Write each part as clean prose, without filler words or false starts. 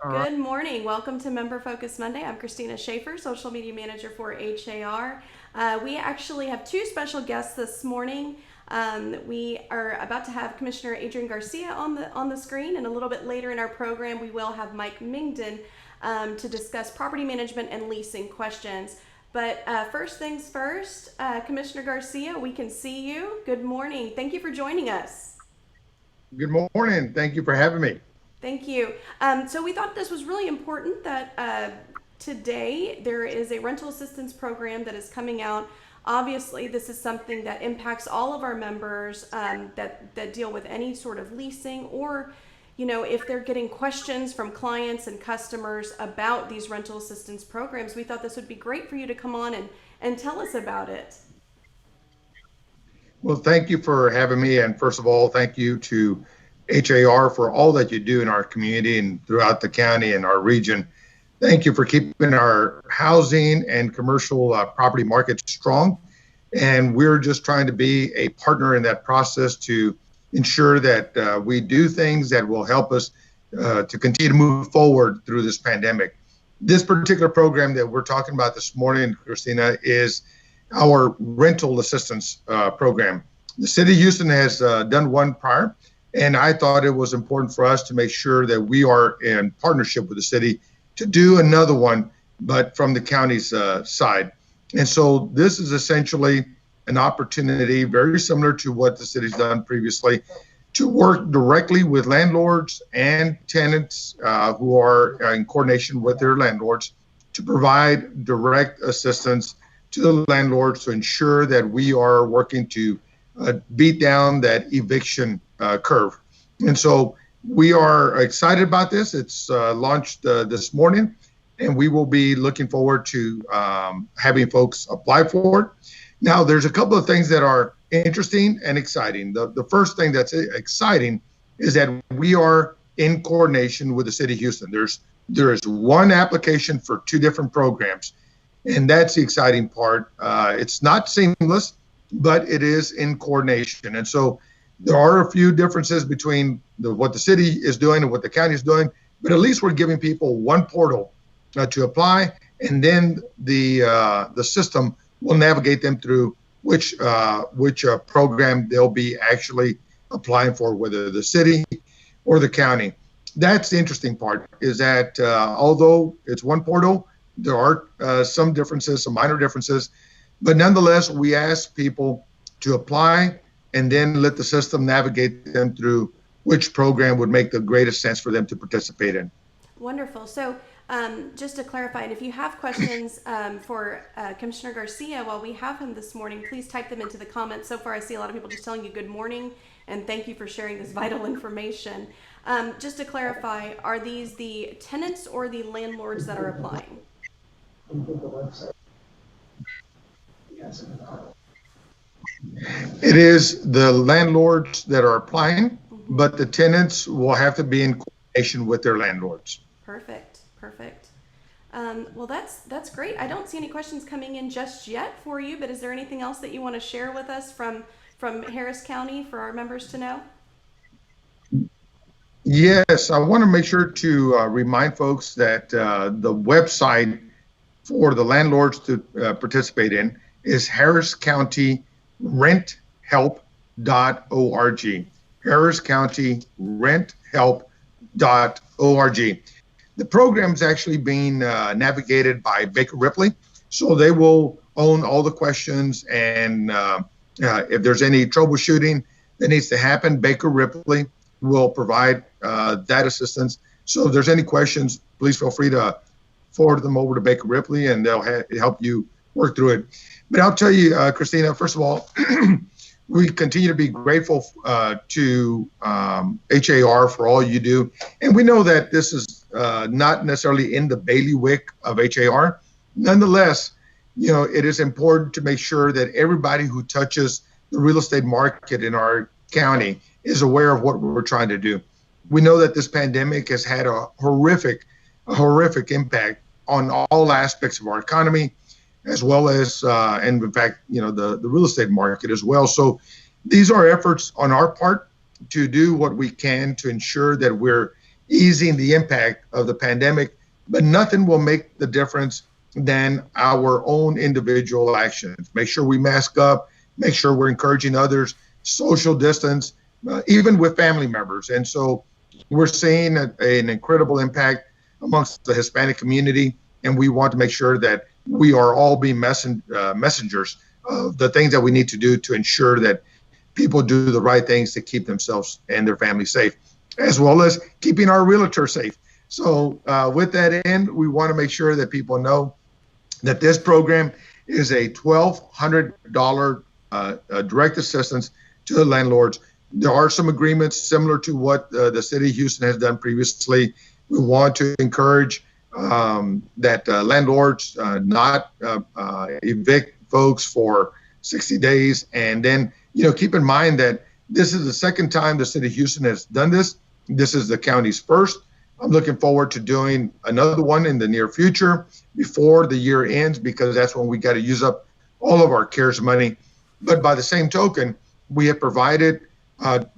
All right. Good morning. Welcome to Member Focus Monday. I'm Christina Schaefer, Social Media Manager for HAR. We actually have two special guests this morning. We are about to have Commissioner Adrian Garcia on the screen, and a little bit later in our program, we will have Mike Mengden to discuss property management and leasing questions. But first things first, Commissioner Garcia, we can see you. Good morning. Thank you for joining us. Good morning. Thank you for having me. Thank you. So we thought this was really important that today there is a rental assistance program that is coming out. Obviously, this is something that impacts all of our members that deal with any sort of leasing, or if they're getting questions from clients and customers about these rental assistance programs. We thought this would be great for you to come on and tell us about it. Well, thank you for having me. And first of all, thank you to HAR for all that you do in our community and throughout the county and our region. Thank you for keeping our housing and commercial property market strong. And we're just trying to be a partner in that process to ensure that we do things that will help us to continue to move forward through this pandemic. This particular program that we're talking about this morning, Christina, is our rental assistance program. The city of Houston has done one prior, and I thought it was important for us to make sure that we are in partnership with the city to do another one, but from the county's side. And so this is essentially an opportunity very similar to what the city's done previously to work directly with landlords and tenants who are in coordination with their landlords to provide direct assistance to the landlords to ensure that we are working to beat down that eviction curve. And so we are excited about this. It's launched this morning, and we will be looking forward to having folks apply for it. Now, there's a couple of things that are interesting and exciting. The first thing that's exciting is that we are in coordination with the city of Houston. There is one application for two different programs, and that's the exciting part. It's not seamless, but it is in coordination. And so there are a few differences between what the city is doing and what the county is doing, but at least we're giving people one portal to apply, and then the system will navigate them through which program they'll be actually applying for, whether the city or the county. That's the interesting part, is that although it's one portal, there are some differences, some minor differences, but nonetheless, we ask people to apply and then let the system navigate them through which program would make the greatest sense for them to participate in. Wonderful. So just to clarify, and if you have questions for Commissioner Garcia while we have him this morning, please type them into the comments. So far, I see a lot of people just telling you good morning and thank you for sharing this vital information. Just to clarify, are these the tenants or the landlords that are applying? It is the landlords that are applying, but the tenants will have to be in coordination with their landlords. Perfect. Well, that's great. I don't see any questions coming in just yet for you, but is there anything else that you want to share with us from Harris County for our members to know? Yes, I want to make sure to remind folks that the website for the landlords to participate in is harriscountyrenthelp.org. harriscountyrenthelp.org. The program is actually being navigated by Baker Ripley, so they will own all the questions, and if there's any troubleshooting that needs to happen, Baker Ripley will provide that assistance. So if there's any questions, please feel free to forward them over to Baker Ripley, and they'll help you work through it. But I'll tell you, Christina, first of all, we continue to be grateful to HAR for all you do. And we know that this is not necessarily in the bailiwick of HAR. Nonetheless, it is important to make sure that everybody who touches the real estate market in our county is aware of what we're trying to do. We know that this pandemic has had a horrific impact on all aspects of our economy, as well as, and in fact, the real estate market as well. So these are efforts on our part to do what we can to ensure that we're easing the impact of the pandemic, but nothing will make the difference than our own individual actions. Make sure we mask up, make sure we're encouraging others, social distance, even with family members. And so we're seeing an incredible impact amongst the Hispanic community, and we want to make sure that we are all being messengers of the things that we need to do to ensure that people do the right things to keep themselves and their families safe, as well as keeping our realtor safe. So with that end, we want to make sure that people know that this program is a $1,200 direct assistance to the landlords. There are some agreements similar to what the city of Houston has done previously. We want to encourage that landlords not evict folks for 60 days. And then, keep in mind that this is the second time the city of Houston has done this. This is the county's first. I'm looking forward to doing another one in the near future before the year ends, because that's when we got to use up all of our CARES money. But by the same token, we have provided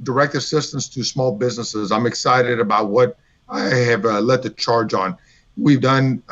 direct assistance to small businesses. I'm excited about what I have led the charge on. We've done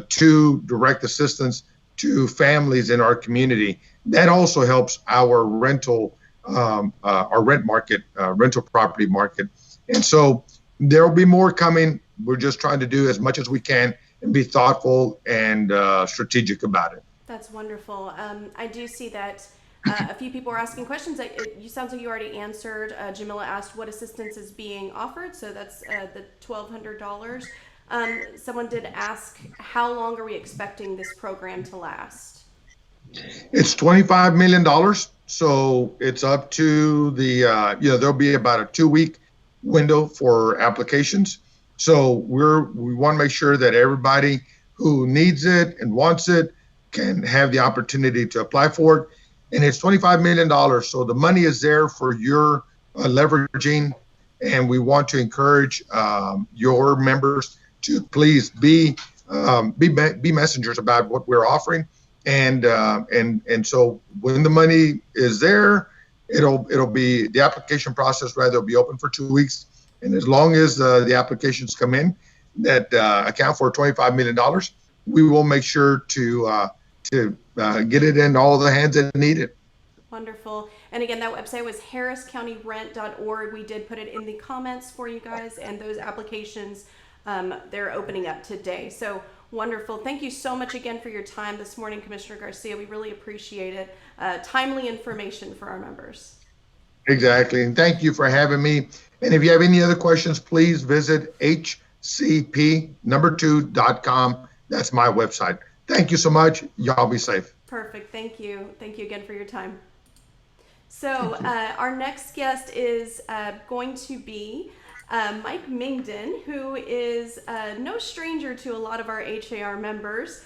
2 direct assistance to families in our community. That also helps our rental market, rental property market. And so there will be more coming. We're just trying to do as much as we can and be thoughtful and strategic about it. That's wonderful. I do see that a few people are asking questions. You sounds like you already answered. Jamila asked what assistance is being offered. So that's the $1,200. Someone did ask, how long are we expecting this program to last? It's $25 million. So it's up to the, there'll be about a 2-week window for applications. So we want to make sure that everybody who needs it and wants it can have the opportunity to apply for it. And it's $25 million. So the money is there for your leveraging. And we want to encourage your members to please be messengers about what we're offering. And so when the money is there, it'll be the application process will be open for 2 weeks. And as long as the applications come in that account for $25 million, we will make sure to get it in all the hands that need it. Wonderful. And again, that website was harriscountyrent.org. We did put it in the comments for you guys, and those applications, they're opening up today. So wonderful. Thank you so much again for your time this morning, Commissioner Garcia. We really appreciate it. Timely information for our members. Exactly. And thank you for having me. And if you have any other questions, please visit hcp2.com. That's my website. Thank you so much. Y'all be safe. Perfect. Thank you. Thank you again for your time. So our next guest is going to be Mike Mengden, who is no stranger to a lot of our HAR members.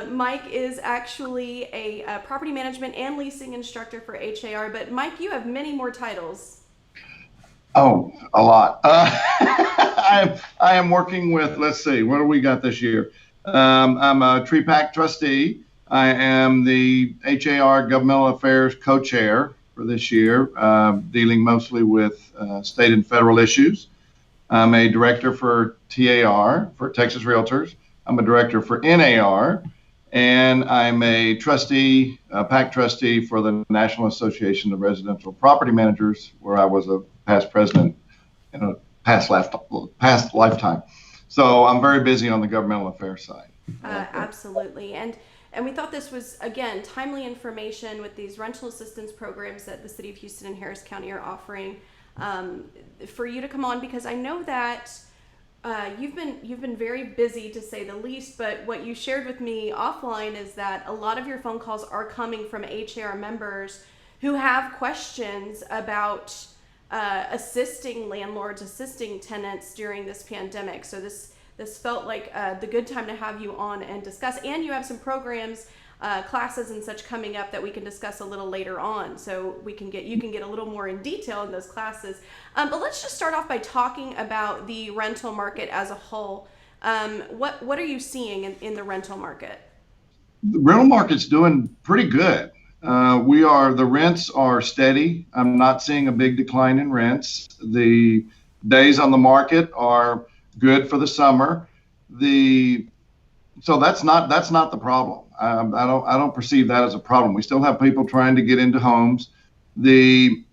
Mike is actually a property management and leasing instructor for HAR, but Mike, you have many more titles. Oh, a lot. I am working with, let's see, what do we got this year? I'm a tree pack trustee. I am the HAR Governmental Affairs co-chair for this year, dealing mostly with state and federal issues. I'm a director for TAR, for Texas Realtors. I'm a director for NAR, and I'm a trustee, PAC trustee for the National Association of Residential Property Managers, where I was a past president in a past lifetime. So I'm very busy on the governmental affairs side. Absolutely. And we thought this was, again, timely information with these rental assistance programs that the City of Houston and Harris County are offering, for you to come on, because I know that you've been very busy, to say the least, but what you shared with me offline is that a lot of your phone calls are coming from HAR members who have questions about assisting landlords, assisting tenants during this pandemic. So this felt like the good time to have you on and discuss. And you have some programs, classes and such coming up that we can discuss a little later on. So you can get a little more in detail in those classes. But let's just start off by talking about the rental market as a whole. What are you seeing in the rental market? The rental market's doing pretty good. The rents are steady. I'm not seeing a big decline in rents. The days on the market are good for the summer. So that's not the problem. I don't perceive that as a problem. We still have people trying to get into homes. The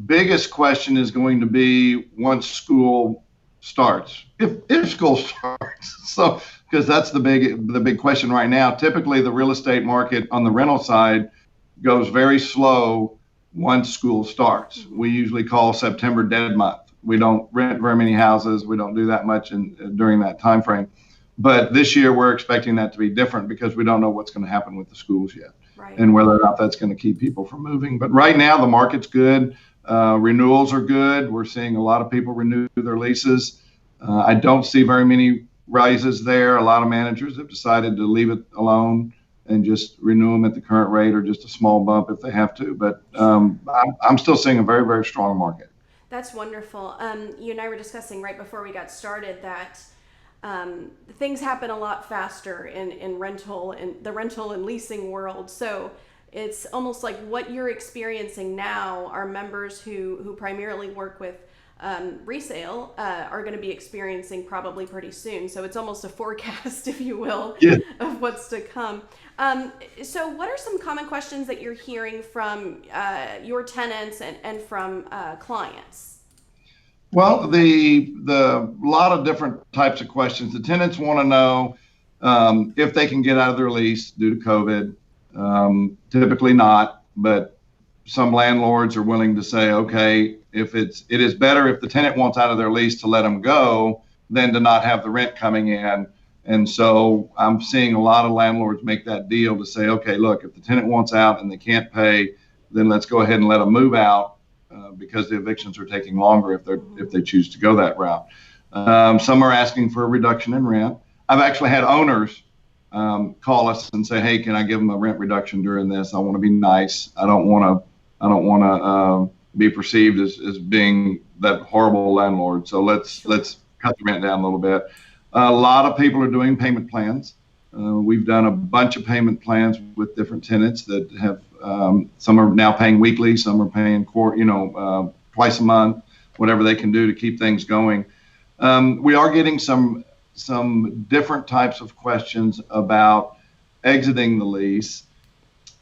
biggest question is going to be once school starts, if school starts. So because that's the big question right now. Typically, the real estate market on the rental side goes very slow once school starts. We usually call September dead month. We don't rent very many houses. We don't do that much during that time frame. But this year, we're expecting that to be different because we don't know what's going to happen with the schools yet, right, and whether or not that's going to keep people from moving. But right now, the market's good. Renewals are good. We're seeing a lot of people renew their leases. I don't see very many rises there. A lot of managers have decided to leave it alone and just renew them at the current rate or just a small bump if they have to. But I'm still seeing a very, very strong market. That's wonderful. You and I were discussing right before we got started that things happen a lot faster in rental and the rental and leasing world. So it's almost like what you're experiencing now, our members who primarily work with resale are going to be experiencing probably pretty soon. So it's almost a forecast, if you will, Yeah. of what's to come. So what are some common questions that you're hearing from your tenants and from clients? Well, the lot of different types of questions. The tenants want to know if they can get out of their lease due to COVID. Typically not, but some landlords are willing to say, okay, it is better if the tenant wants out of their lease to let them go than to not have the rent coming in. And so I'm seeing a lot of landlords make that deal to say, okay, look, if the tenant wants out and they can't pay, then let's go ahead and let them move out because the evictions are taking longer if they choose to go that route. Some are asking for a reduction in rent. I've actually had owners call us and say, hey, can I give them a rent reduction during this? I want to be nice. I don't want to be perceived as being that horrible landlord. So let's cut the rent down a little bit. A lot of people are doing payment plans. We've done a bunch of payment plans with different tenants that have, some are now paying weekly, some are paying twice a month, whatever they can do to keep things going. We are getting some different types of questions about exiting the lease.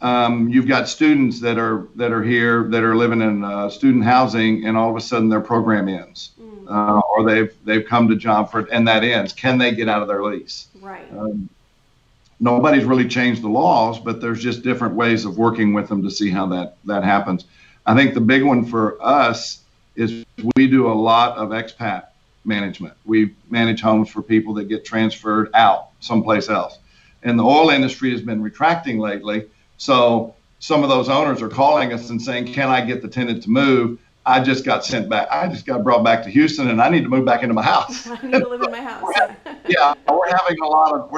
You've got students that are here that are living in student housing, and all of a sudden their program ends, or they've come to Johnford and that ends. Can they get out of their lease? Right. Nobody's really changed the laws, but there's just different ways of working with them to see how that happens. I think the big one for us is we do a lot of expat management. We manage homes for people that get transferred out someplace else. And the oil industry has been retracting lately. So some of those owners are calling us and saying, can I get the tenant to move? I just got sent back. I just got brought back to Houston and I need to move back into my house. I need to live in my house. Yeah, we're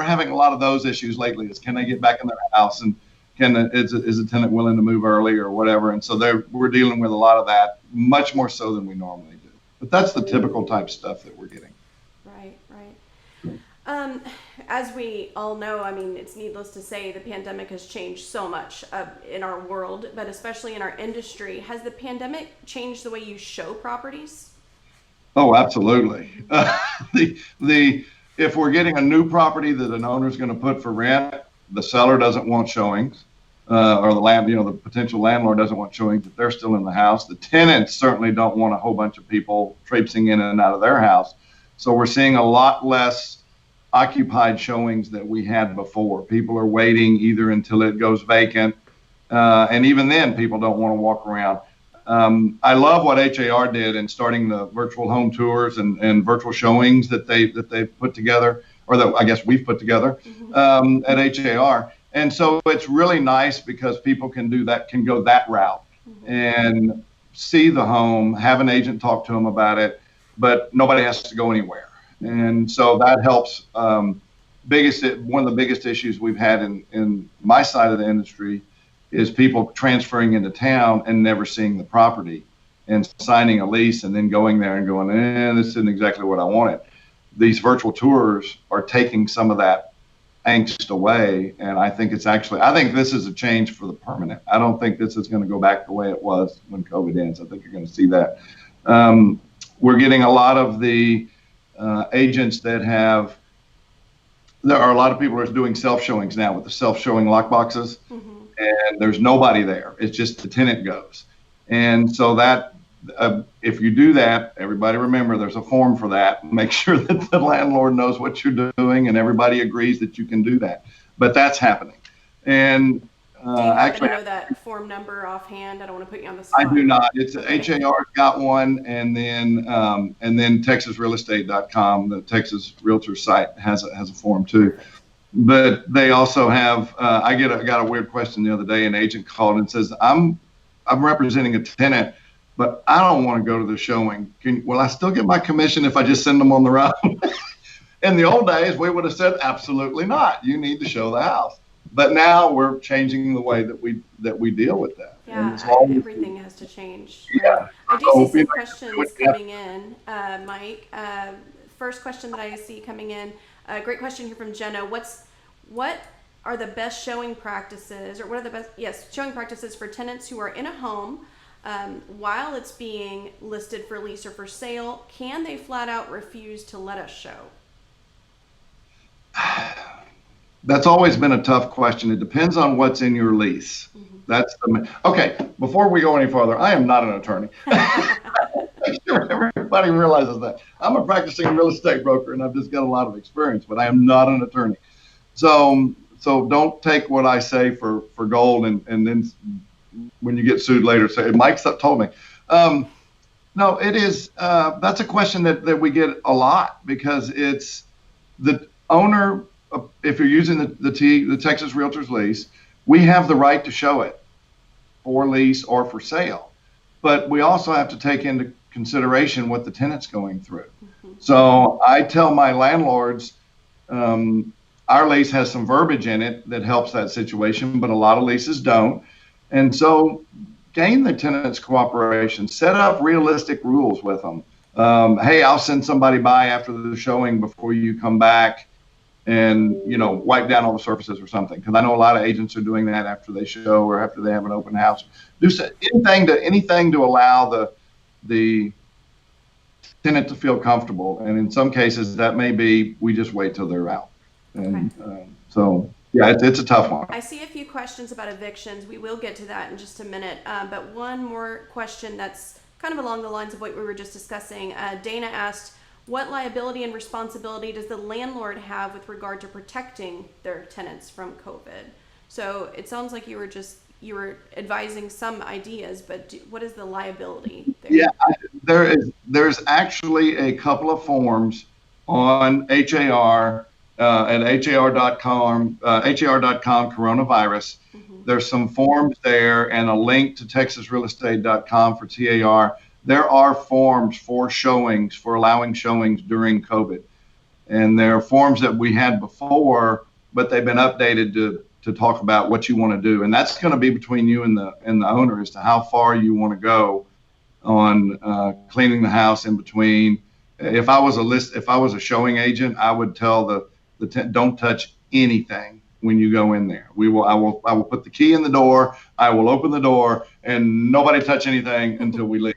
having a lot of those issues lately. Is can they get back in their house, and is a tenant willing to move early or whatever? And so we're dealing with a lot of that, much more so than we normally do. But that's the typical type stuff that we're getting. Right. As we all know, I mean, it's needless to say, the pandemic has changed so much in our world, but especially in our industry. Has the pandemic changed the way you show properties? Oh, absolutely. If we're getting a new property that an owner's going to put for rent, the seller doesn't want showings, or the potential landlord doesn't want showings if they're still in the house. The tenants certainly don't want a whole bunch of people traipsing in and out of their house. So we're seeing a lot less occupied showings that we had before. People are waiting either until it goes vacant, and even then, people don't want to walk around. I love what HAR did in starting the virtual home tours and virtual showings that they put together, or that I guess we've put together at HAR. And so it's really nice because people can go that route and see the home, have an agent talk to them about it, but nobody has to go anywhere. And so that helps. One of the biggest issues we've had in my side of the industry is people transferring into town and never seeing the property and signing a lease and then going there and going, this isn't exactly what I wanted. These virtual tours are taking some of that angst away. And I think this is a change for the permanent. I don't think this is going to go back the way it was when COVID ends. I think you're going to see that. we're getting a lot of the agents that have. There are a lot of people who are doing self-showings now with the self-showing lockboxes, and there's nobody there. It's just the tenant goes. And so that, if you do that, everybody remember there's a form for that. Make sure that the landlord knows what you're doing and everybody agrees that you can do that. But that's happening. And do you happen to know that form number offhand? I don't want to put you on the spot. I do not. It's okay. HAR's got one, and then TexasRealEstate.com, the Texas Realtor site, has a form too. But they also have. I got a weird question the other day. An agent called and says, "I'm representing a tenant, but I don't want to go to the showing. Will I still get my commission if I just send them on the road?" In the old days, we would have said, "Absolutely not. You need to show the house." But now we're changing the way that we deal with that. Yeah, everything has to change. Yeah. I do see some questions coming in, Mike. First question that I see coming in, great question here from Jenna. What are the best showing practices, or what are the best showing practices for tenants who are in a home while it's being listed for lease or for sale? Can they flat out refuse to let us show? That's always been a tough question. It depends on what's in your lease. That's okay. Before we go any farther, I am not an attorney. I'm sure everybody realizes that. I'm a practicing real estate broker, and I've just got a lot of experience, but I am not an attorney. So don't take what I say for gold, and then when you get sued later, say Mike told me. No, it is. That's a question that we get a lot, because it's the owner. If you're using the Texas Realtors lease, we have the right to show it for lease or for sale, but we also have to take into consideration what the tenant's going through. So I tell my landlords, our lease has some verbiage in it that helps that situation, but a lot of leases don't. And so gain the tenant's cooperation, set up realistic rules with them. Hey, I'll send somebody by after the showing before you come back, and wipe down all the surfaces or something, because I know a lot of agents are doing that after they show or after they have an open house. Do anything to allow the tenant to feel comfortable, and in some cases that may be we just wait till they're out. And so yeah, it's a tough one. I see a few questions about evictions. We will get to that in just a minute, but one more question that's kind of along the lines of what we were just discussing. Dana asked, what liability and responsibility does the landlord have with regard to protecting their tenants from COVID? So it sounds like you were advising some ideas, but what is the liability there? Yeah, there's actually a couple of forms on HAR at HAR.com coronavirus. There's some forms there and a link to TexasRealEstate.com for TAR. There are forms for showings, for allowing showings during COVID. And there are forms that we had before, but they've been updated to talk about what you want to do. And that's going to be between you and the owner as to how far you want to go on cleaning the house in between. If I was a showing agent, I would tell the don't touch anything when you go in there. I will put the key in the door, I will open the door, and nobody touch anything until we leave.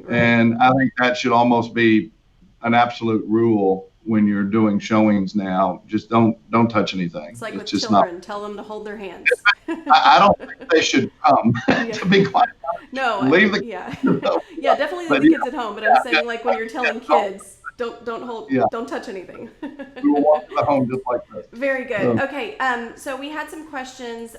Right. And I think that should almost be an absolute rule when you're doing showings now. Just don't touch anything. It's like with children, tell them to hold their hands. I don't think they should come, to be quite honest. No, leave the yeah, definitely leave the kids at home. But I'm saying, like, when you're telling kids, don't touch anything. We will walk to the home just like this. Very good. Okay, so we had some questions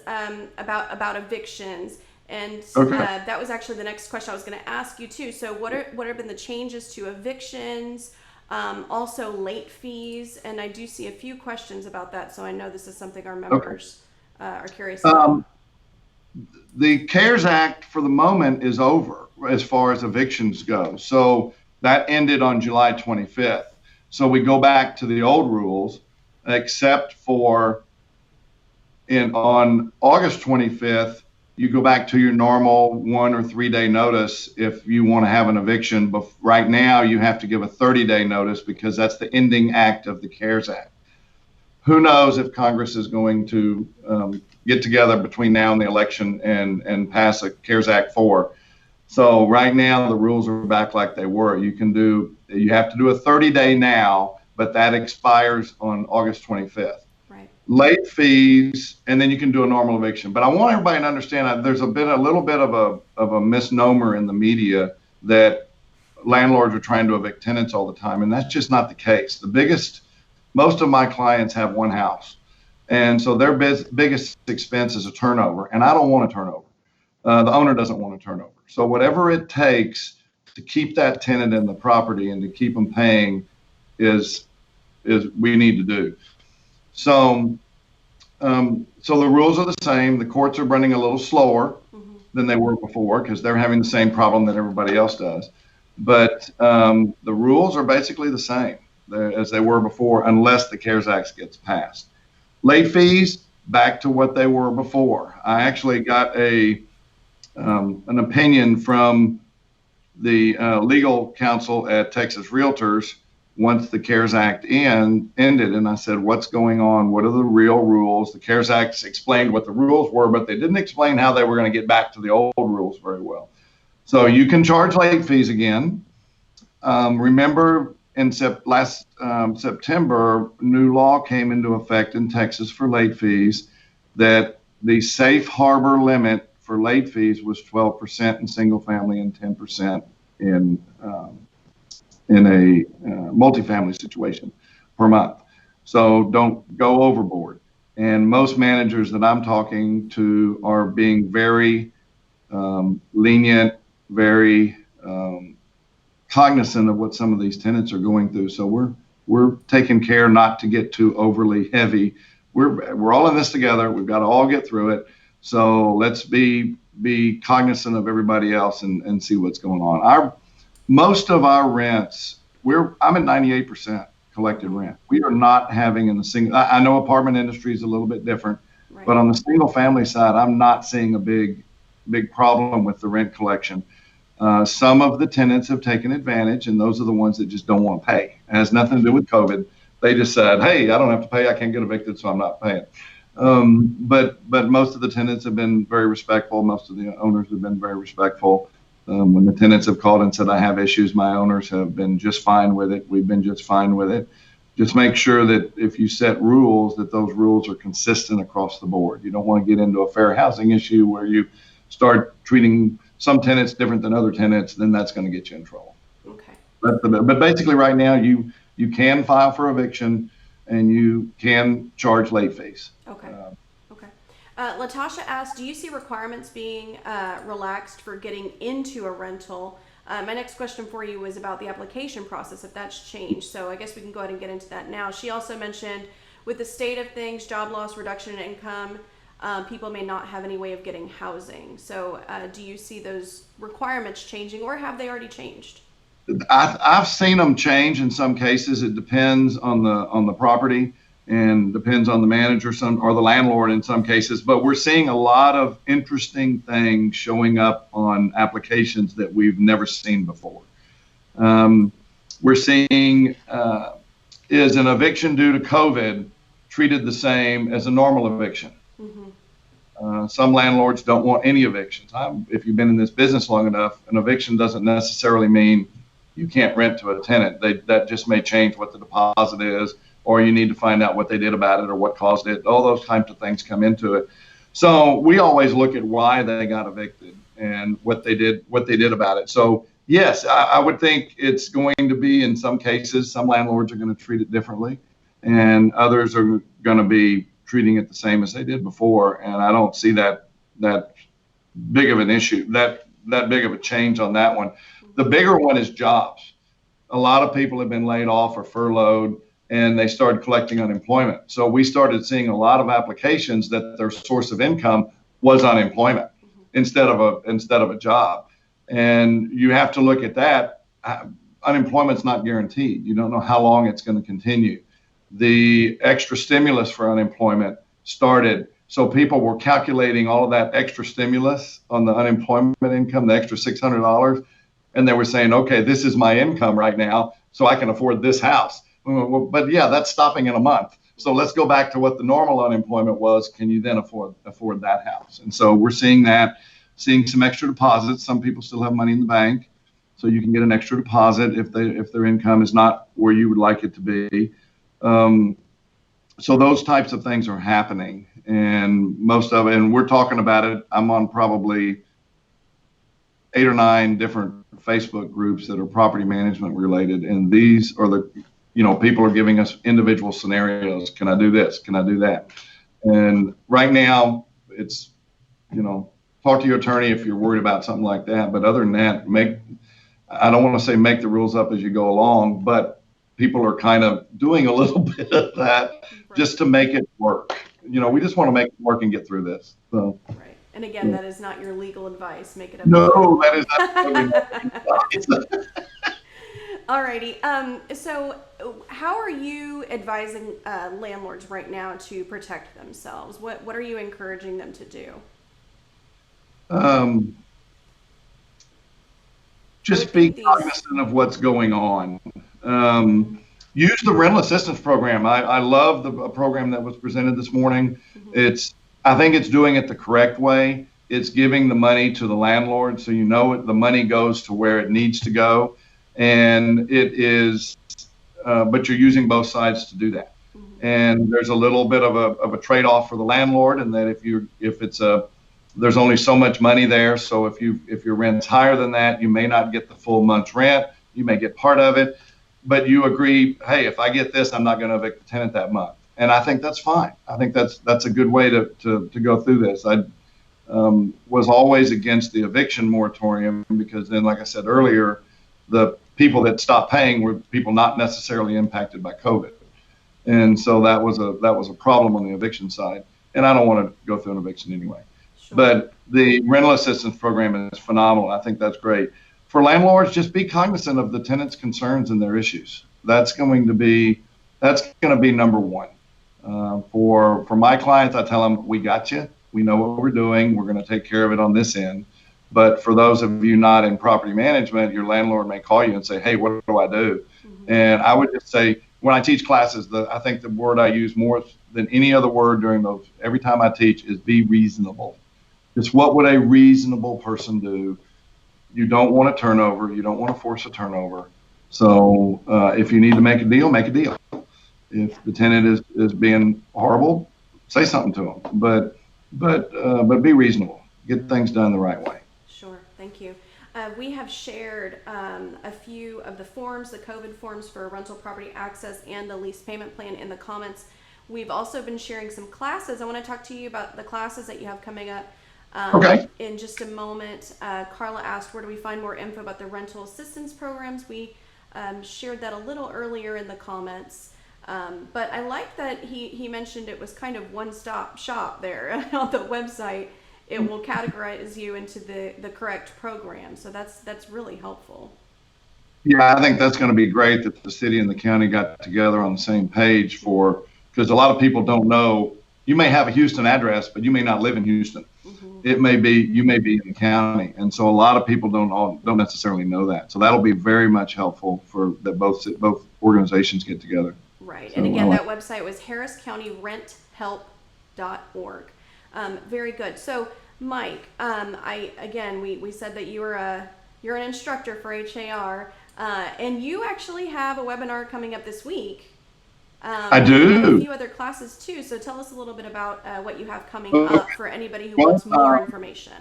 about evictions. And that was actually the next question I was going to ask you too. So what have been the changes to evictions, also late fees? And I do see a few questions about that. So I know this is something our members are curious about. The CARES Act for the moment is over as far as evictions go. So that ended on July 25th. So we go back to the old rules, except for on August 25th, you go back to your normal 1 or 3 day notice if you want to have an eviction. But right now you have to give a 30-day notice because that's the ending act of the CARES Act. Who knows if Congress is going to get together between now and the election and pass a CARES Act 4. So right now the rules are back like they were. You have to do a 30-day now, but that expires on August 25th. Right. Late fees, and then you can do a normal eviction. But I want everybody to understand that there's a little bit of a misnomer in the media that landlords are trying to evict tenants all the time, and that's just not the case. Most of my clients have one house, and so their biggest expense is a turnover, and I don't want a turnover. The owner doesn't want a turnover. So whatever it takes to keep that tenant in the property and to keep them paying is we need to do. So so the rules are the same. The courts are running a little slower than they were before because they're having the same problem that everybody else does. But the rules are basically the same as they were before, unless the CARES Act gets passed. Late fees, back to what they were before. I actually got an opinion from the legal counsel at Texas Realtors once the CARES Act ended, and I said, what's going on? What are the real rules? The CARES Act explained what the rules were, but they didn't explain how they were going to get back to the old rules very well. So you can charge late fees again. Remember, in last September, new law came into effect in Texas for late fees that the safe harbor limit for late fees was 12% in single family and 10% in a multifamily situation per month. So don't go overboard. And most managers that I'm talking to are being very lenient, very cognizant of what some of these tenants are going through. So we're taking care not to get too overly heavy. We're all in this together. We've got to all get through it. So let's be cognizant of everybody else and see what's going on. Most of our rents, I'm at 98% collected rent. We are not having in the single. I know apartment industry is a little bit different, right, but on the single family side, I'm not seeing a big problem with the rent collection. Some of the tenants have taken advantage, and those are the ones that just don't want to pay. It has nothing to do with COVID. They just said, hey, I don't have to pay. I can't get evicted, so I'm not paying. But most of the tenants have been very respectful. Most of the owners have been very respectful. When the tenants have called and said, I have issues, my owners have been just fine with it. We've been just fine with it. Just make sure that if you set rules, that those rules are consistent across the board. You don't want to get into a fair housing issue where you start treating some tenants different than other tenants, then that's going to get you in trouble. Okay. But basically right now you can file for eviction and you can charge late fees. Okay. Latasha asked, do you see requirements being relaxed for getting into a rental? My next question for you was about the application process, if that's changed. So I guess we can go ahead and get into that now. She also mentioned with the state of things, job loss, reduction in income, people may not have any way of getting housing. So do you see those requirements changing, or have they already changed? I've seen them change in some cases. It depends on the property and depends on the manager or the landlord in some cases. But we're seeing a lot of interesting things showing up on applications that we've never seen before. We're seeing is an eviction due to COVID treated the same as a normal eviction. Mm-hmm. Some landlords don't want any evictions. If you've been in this business long enough, an eviction doesn't necessarily mean you can't rent to a tenant. That just may change what the deposit is, or you need to find out what they did about it or what caused it. All those types of things come into it. So we always look at why they got evicted and what they did about it. So yes, I would think it's going to be, in some cases, some landlords are going to treat it differently and others are going to be treating it the same as they did before. And I don't see that big of an issue, that big of a change on that one. The bigger one is jobs. A lot of people have been laid off or furloughed, and they started collecting unemployment. So we started seeing a lot of applications that their source of income was unemployment instead of a job. And you have to look at that. Unemployment's not guaranteed. You don't know how long it's going to continue. The extra stimulus for unemployment started. So people were calculating all of that extra stimulus on the unemployment income, the extra $600. And they were saying, okay, this is my income right now, so I can afford this house. But yeah, that's stopping in a month. So let's go back to what the normal unemployment was. Can you then afford that house? And so we're seeing that. seeing some extra deposits. Some people still have money in the bank, so you can get an extra deposit if their income is not where you would like it to be. So those types of things are happening, and most of it, and we're talking about it. I'm on probably 8 or 9 different Facebook groups that are property management related, and these are the, people are giving us individual scenarios. Can I do this? Can I do that? And right now, it's, talk to your attorney if you're worried about something like that. But other than that, I don't want to say make the rules up as you go along, but people are kind of doing a little bit of that just to make it work. We just want to make it work and get through this. So. Right. And again, that is not your legal advice. Make it up. No, that is absolutely not advice. Alrighty. So how are you advising landlords right now to protect themselves? What are you encouraging them to do? Just be cognizant of what's going on. Use the rental assistance program. I love the program that was presented this morning. Mm-hmm. I think it's doing it the correct way. It's giving the money to the landlord, so the money goes to where it needs to go, and it is. But you're using both sides to do that. Mm-hmm. And there's a little bit of a trade-off for the landlord, and that there's only so much money there. So if your rent's higher than that, you may not get the full month's rent. You may get part of it, but you agree, hey, if I get this, I'm not going to evict the tenant that month. And I think that's fine. I think that's a good way to go through this. I was always against the eviction moratorium because then, like I said earlier, the people that stopped paying were people not necessarily impacted by COVID. And so that was a problem on the eviction side. And I don't want to go through an eviction anyway. Sure. But the rental assistance program is phenomenal. I think that's great. For landlords, just be cognizant of the tenants' concerns and their issues. That's going to be number one. For my clients, I tell them, we got you. We know what we're doing. We're going to take care of it on this end. But for those of you not in property management, your landlord may call you and say, hey, what do I do? Mm-hmm. And I would just say, when I teach classes, I think the word I use more than any other word every time I teach is be reasonable. Just what would a reasonable person do? You don't want a turnover. You don't want to force a turnover. So if you need to make a deal, make a deal. If the tenant is being horrible, say something to them. But be reasonable. Get things done the right way. Sure. Thank you. We have shared a few of the forms, the COVID forms for rental property access and the lease payment plan in the comments. We've also been sharing some classes. I want to talk to you about the classes that you have coming up in just a moment. Carla asked, where do we find more info about the rental assistance programs? We shared that a little earlier in the comments. But I like that he mentioned it was kind of one-stop shop there on the website. It will categorize you into the correct program. So that's really helpful. Yeah, I think that's going to be great that the city and the county got together on the same page because a lot of people don't know. You may have a Houston address, but you may not live in Houston. Mm-hmm. You may be in the county. And so a lot of people don't necessarily know that. So that'll be very much helpful for that both organizations get together. Right. So, and again, that website was harriscountyrenthehelp.org. Very good. So, Mike, we said that you're an instructor for HAR, and you actually have a webinar coming up this week. I do. And a few other classes too. So tell us a little bit about what you have coming up for anybody who wants more information.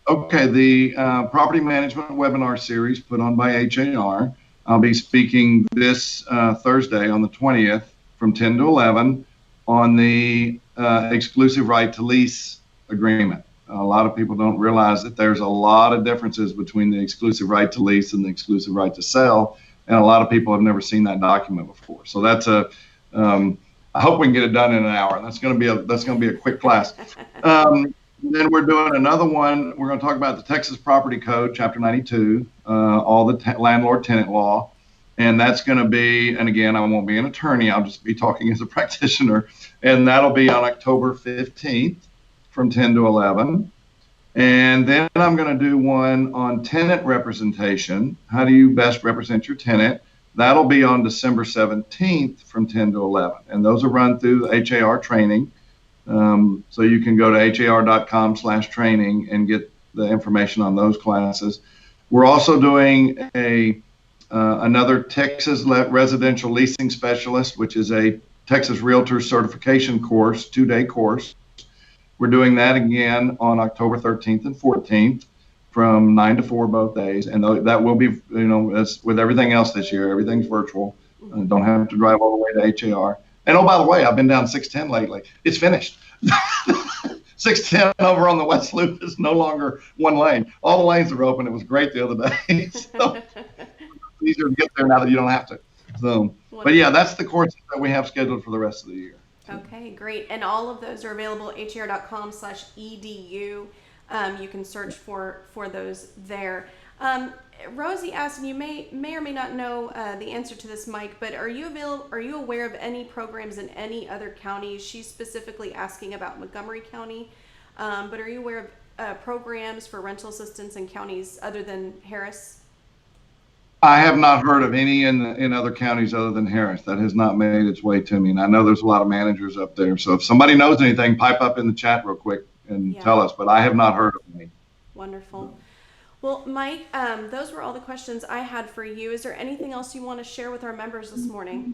Okay, the property management webinar series put on by HAR. I'll be speaking this Thursday on the 20th from 10 to 11 on the exclusive right to lease agreement. A lot of people don't realize that there's a lot of differences between the exclusive right to lease and the exclusive right to sell, and a lot of people have never seen that document before. So that's I hope we can get it done in an hour. That's going to be a quick class. Then we're doing another one. We're going to talk about the Texas Property Code, Chapter 92, all the landlord-tenant law. And that's going to be, and again, I won't be an attorney. I'll just be talking as a practitioner. And that'll be on October 15th from 10 to 11. And then I'm going to do one on tenant representation. How do you best represent your tenant? That'll be on December 17th from 10 to 11. And those are run through the HAR training. So you can go to har.com/training and get the information on those classes. We're also doing another Texas residential leasing specialist, which is a Texas Realtor certification course, 2-day course. We're doing that again on October 13th and 14th from 9 to 4 both days. And that will be, as with everything else this year, everything's virtual. Don't have to drive all the way to HAR. And oh, by the way, I've been down 610 lately. It's finished. 610 over on the West Loop is no longer one lane. All the lanes are open. It was great the other day. So it's easier to get there now that you don't have to. So, but yeah, that's the courses that we have scheduled for the rest of the year. Okay, great. And all of those are available at har.com/edu. You can search for those there. Rosie asked, and you may or may not know the answer to this, Mike, but are you aware of any programs in any other counties? She's specifically asking about Montgomery County, but are you aware of programs for rental assistance in counties other than Harris? I have not heard of any in other counties other than Harris. That has not made its way to me. And I know there's a lot of managers up there. So if somebody knows anything, pipe up in the chat real quick and tell us. But I have not heard of any. Wonderful. Well, Mike, those were all the questions I had for you. Is there anything else you want to share with our members this morning?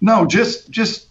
No, just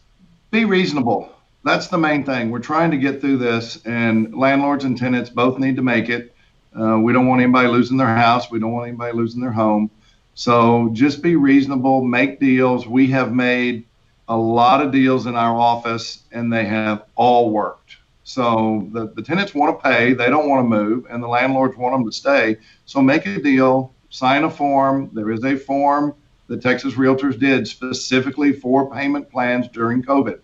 be reasonable. That's the main thing. We're trying to get through this, and landlords and tenants both need to make it. We don't want anybody losing their house. We don't want anybody losing their home. So just be reasonable, make deals. We have made a lot of deals in our office, and they have all worked. So the tenants want to pay. They don't want to move, and the landlords want them to stay. So make a deal, sign a form. There is a form that Texas Realtors did specifically for payment plans during COVID.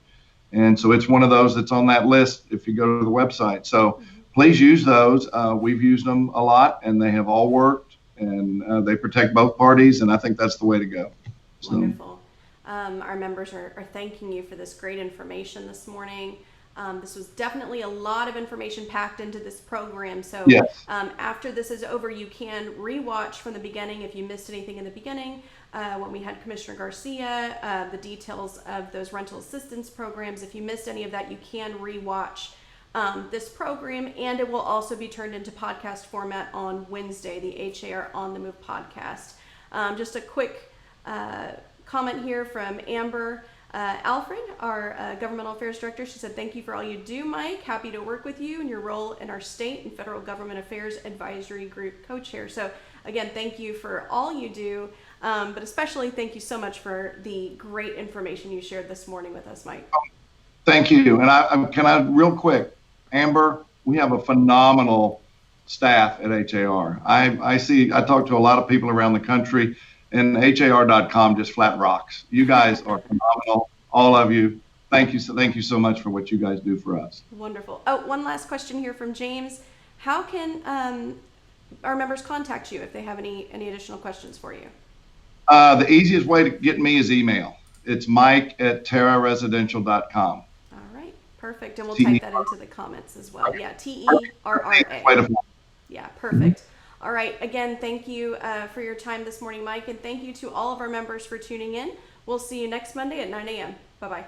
And so it's one of those that's on that list if you go to the website. So please use those. We've used them a lot, and they have all worked, and they protect both parties, and I think that's the way to go. So. Wonderful. Our members are thanking you for this great information this morning. This was definitely a lot of information packed into this program. So yes. After this is over, you can rewatch from the beginning if you missed anything in the beginning. When we had Commissioner Garcia, the details of those rental assistance programs. If you missed any of that, you can rewatch this program, and it will also be turned into podcast format on Wednesday, the HAR On the Move podcast. Just a quick comment here from Amber Alfred, our Governmental Affairs Director. She said, "Thank you for all you do, Mike. Happy to work with you in your role in our State and Federal Government Affairs Advisory Group Co-Chair." So again, thank you for all you do, but especially thank you so much for the great information you shared this morning with us, Mike. Thank you. And can I real quick, Amber, we have a phenomenal staff at HAR. I talk to a lot of people around the country, and HAR.com just flat rocks. You guys are phenomenal, all of you. Thank you so much for what you guys do for us. Wonderful. Oh, one last question here from James. How can our members contact you if they have any additional questions for you? The easiest way to get me is email. It's mike@terraresidential.com. Perfect, and we'll type that into the comments as well. Yeah, TERRA. Yeah, perfect. All right, again, thank you for your time this morning, Mike, and thank you to all of our members for tuning in. We'll see you next Monday at 9 a.m. Bye-bye.